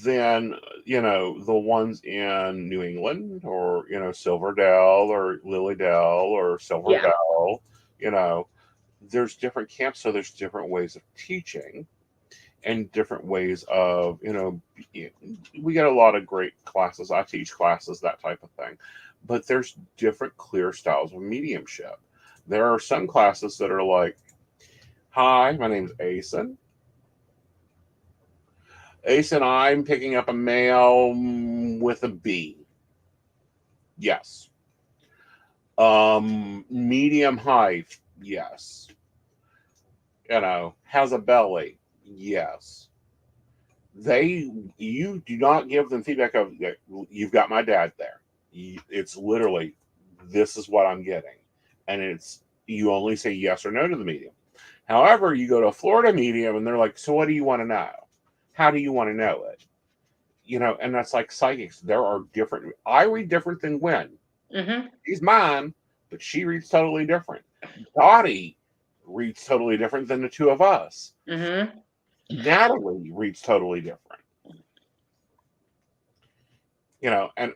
A: than, the ones in New England or, Silverdale or Lilydale or Silverbell. There's different camps, so there's different ways of teaching and different ways of, we get a lot of great classes. I teach classes, that type of thing. But there's different clear styles of mediumship. There are some classes that are like, hi, my name's Aeson. Aeson, I'm picking up a male with a B. Yes. Medium height. Yes. Has a belly. Yes. You do not give them feedback of, you've got my dad there. It's literally, this is what I'm getting. And you only say yes or no to the medium. However, you go to a Florida medium and they're like, so what do you want to know? How do you want to know it? And that's like psychics. There are different. I read different than Gwen.
B: Mm-hmm.
A: She's mine, but she reads totally different. Dottie reads totally different than the two of us.
B: Mm-hmm.
A: Natalie reads totally different. And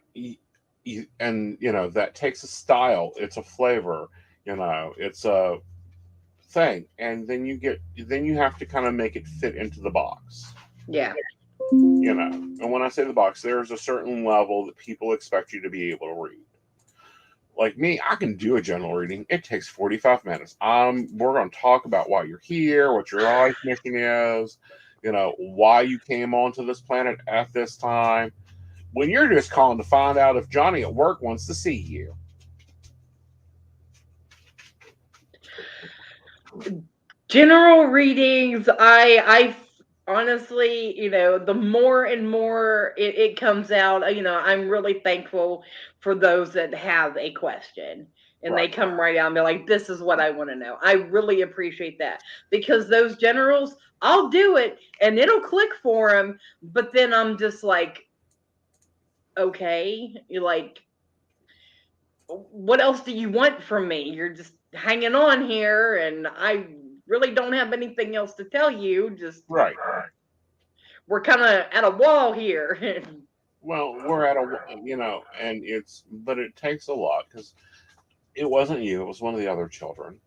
A: that takes a style. It's a flavor. It's a thing, and then you have to kind of make it fit into the box.
B: Yeah.
A: And when I say the box, there's a certain level that people expect you to be able to read. Like me, I can do a general reading. It takes 45 minutes. We're going to talk about why you're here, what your life mission is, why you came onto this planet at this time. When you're just calling to find out if Johnny at work wants to see you.
B: General readings, I honestly, the more and more it comes out, I'm really thankful for those that have a question and they come right out and be like, this is what I want to know. I really appreciate that, because those generals, I'll do it and it'll click for them, but then I'm just like, okay, you're like, what else do you want from me? You're just hanging on here and I really don't have anything else to tell you. Just
A: right.
B: We're kind of at a wall here.
A: Well, we're at a, and but it takes a lot, because it wasn't you, it was one of the other children.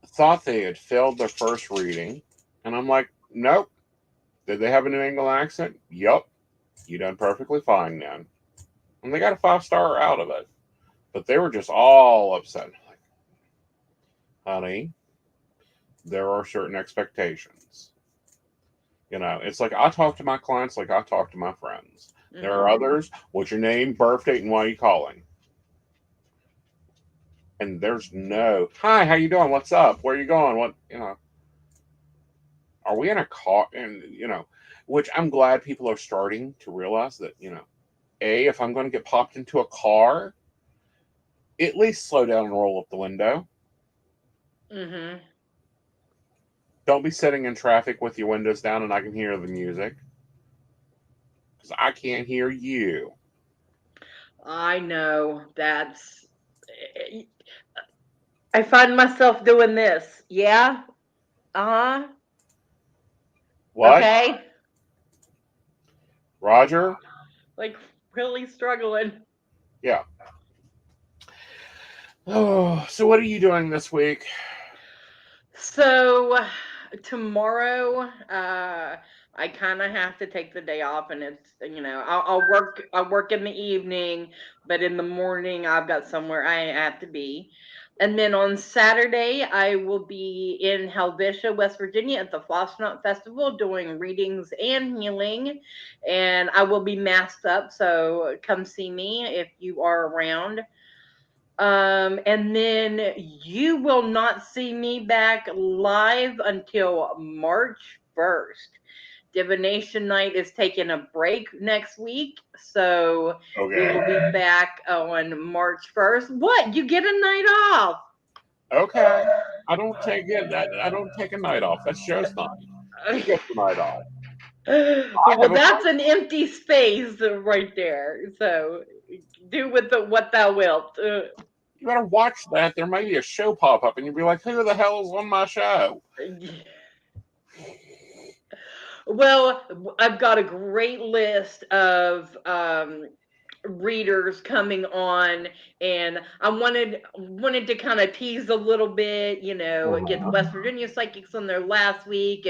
A: Thought they had failed their first reading, and I'm like, nope. Did they have a New England accent? Yup. You done perfectly fine then. And they got a 5-star out of it. But they were just all upset. Like, honey, there are certain expectations. It's like I talk to my clients like I talk to my friends. Mm-hmm. There are others. What's your name, birth date, and why are you calling? And there's no, hi, how you doing? What's up? Where are you going? What, are we in a car? And, which I'm glad people are starting to realize that, if I'm going to get popped into a car, at least slow down and roll up the window.
B: Mm-hmm.
A: Don't be sitting in traffic with your windows down and I can hear the music. Because I can't hear you.
B: I know. I find myself doing this. Yeah? Uh-huh.
A: What?
B: Okay.
A: Roger?
B: Like, really struggling.
A: Yeah. Oh, so what are you doing this week?
B: So tomorrow, I kind of have to take the day off, and it's I'll work in the evening, but in the morning I've got somewhere I have to be. And then on Saturday, I will be in Helvetia, West Virginia at the Flossnut Festival doing readings and healing. And I will be masked up, so come see me if you are around. And then you will not see me back live until March 1st. Divination Night is taking a break next week, so we will be back on March 1st. What? You get a night off?
A: Okay. I don't take it. I don't take a night off. That's show's night. He gets the night off. I
B: Well,
A: have a.
B: that's an empty space right there. So do with what thou wilt.
A: You better watch that. There may be a show pop up, and you'll be like, "Who the hell's on my show?"
B: Well, I've got a great list of readers coming on, and I wanted to kind of tease a little bit, get the West Virginia psychics on there last week,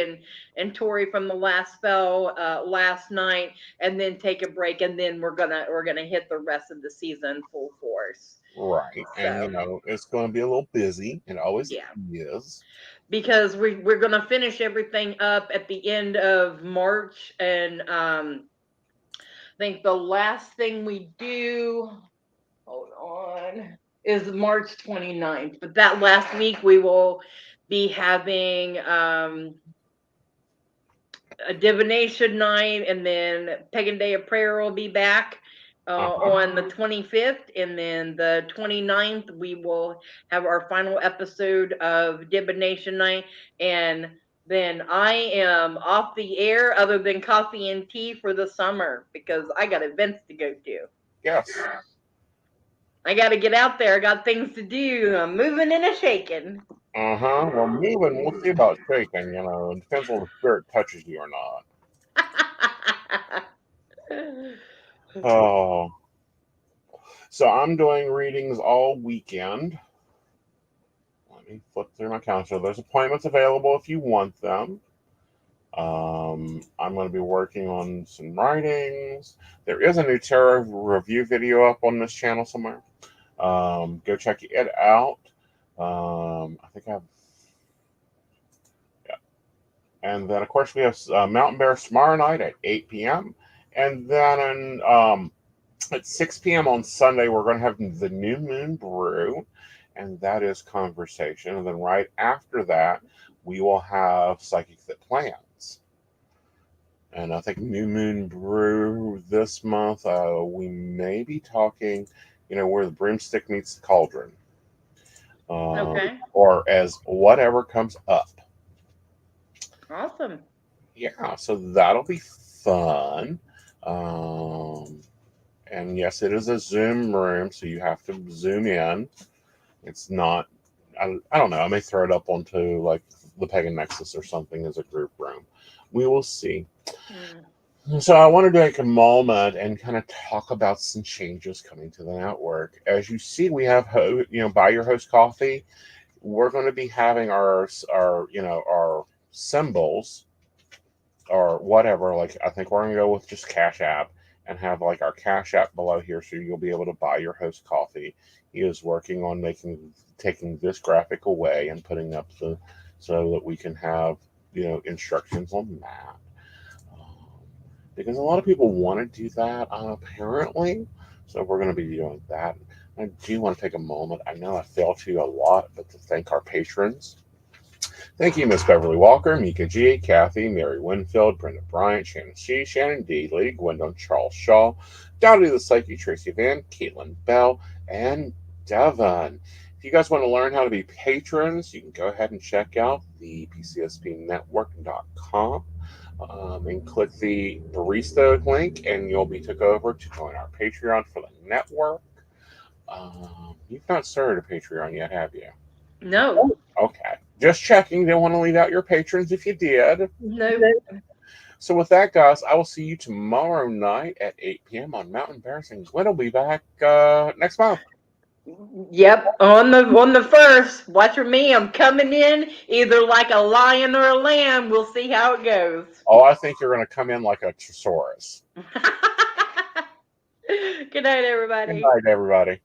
B: and Tori from the last spell last night, and then take a break, and then we're gonna hit the rest of the season full force.
A: Right, and
B: So
A: it's going to be a little busy. It always
B: yeah,
A: is.
B: because we're gonna finish everything up at the end of March, and I think the last thing we do, hold on, is March 29th. But that last week we will be having a divination night, and then Pagan Day of Prayer will be back on the 25th, and then the 29th we will have our final episode of divination night, and then I am off the air other than coffee and tea for the summer because I got events to go to.
A: Yes.
B: I got to get out there. I got things to do. I'm moving and a shaking.
A: Well, moving, we'll see about shaking. It depends on the spirit touches you or not. Oh. So I'm doing readings all weekend. Let me flip through my calendar. There's appointments available if you want them. I'm going to be working on some writings. There is a new tarot review video up on this channel somewhere. Go check it out. I think I have. Yeah. And then, of course, we have Mountain Bear tomorrow night at 8 p.m. And then at 6 p.m. on Sunday, we're going to have the New Moon Brew, and that is conversation. And then right after that, we will have Psychic That Plans. And I think New Moon Brew this month, we may be talking, where the broomstick meets the cauldron.
B: Okay.
A: Or as whatever comes up.
B: Awesome.
A: Yeah, so that'll be fun. And yes, it is a Zoom room, so you have to zoom in. It's not, I don't know, I may throw it up onto like the Pagan Nexus or something as a group room. We will see. So I wanted to take a moment and kind of talk about some changes coming to the network. As you see, we have, Buy Your Host Coffee. We're going to be having our symbols or whatever. Like, I think we're going to go with just Cash App and have like our Cash App below here, so you'll be able to buy your host coffee. He is working on taking this graphic away and putting up so that we can have instructions on that. Because a lot of people want to do that apparently, so we're going to be doing that. I do want to take a moment. I know I fail to a lot, but to thank our patrons. Thank you, Miss Beverly Walker, Mika G, Kathy, Mary Winfield, Brenda Bryant, Shannon C, Shannon Dealey, Gwendolyn Charles Shaw, Dowdy the Psyche, Tracy Van, Caitlin Bell, and Devon. If you guys want to learn how to be patrons, you can go ahead and check out the PCSPnetwork.com and click the barista link, and you'll be took over to join our Patreon for the network. You've not started a Patreon yet, have you?
B: No.
A: Okay. Just checking. Don't want to leave out your patrons if you did.
B: No.
A: So with that, guys, I will see you tomorrow night at 8 p.m. on Mountain Bears, and Gwen will be back next month.
B: Yep, on the first. Watch for me. I'm coming in either like a lion or a lamb. We'll see how it goes.
A: Oh, I think you're going to come in like a thesaurus.
B: Good night, everybody.
A: Good night, everybody.